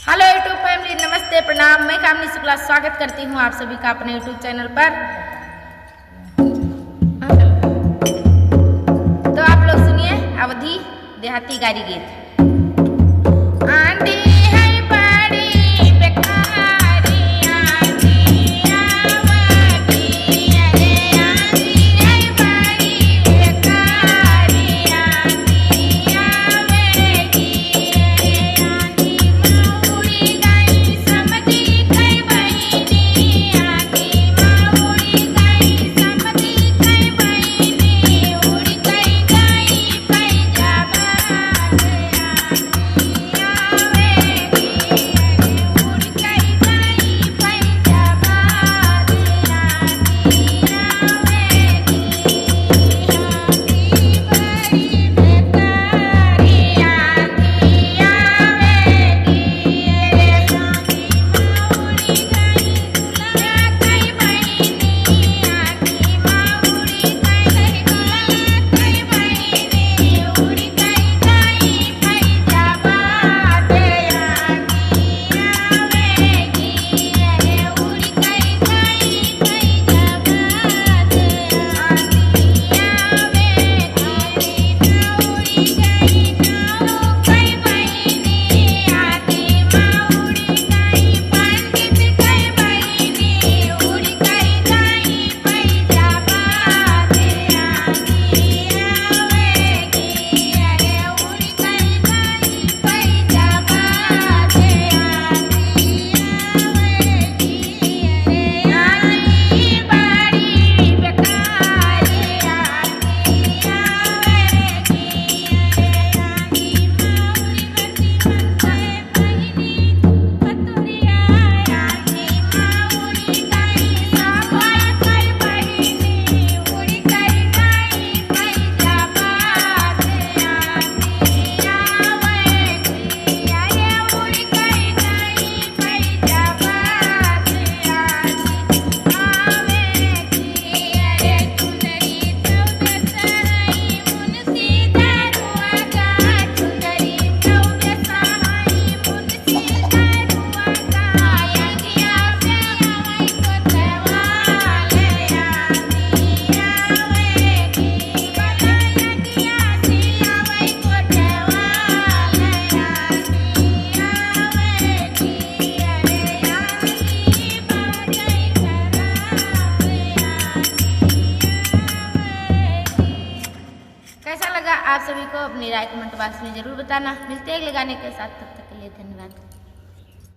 Hello YouTube family, नमस्ते, प्रणाम। मैं कामनी शुक्ला स्वागत करती हूँ आप सभी का अपने यूट्यूब चैनल पर। तो आप लोग सुनिए अवधी देहाती गारी गीत। आंधी है बड़ी बेकारी, आंधी आवेगी, अरे आंधी है बड़ी बेकारी, आंधी आवेगी, अरे आंधी माउड़ी गई समधी कई बहिनी, आंधी माउड़ी गई समधी कई बहिनी, उड़ कई गई फैजाबाद, कैसा लगा आप सभी को अपनी राय कमेंट बॉक्स में जरूर बताना। मिलते हैं अगले गाने के साथ।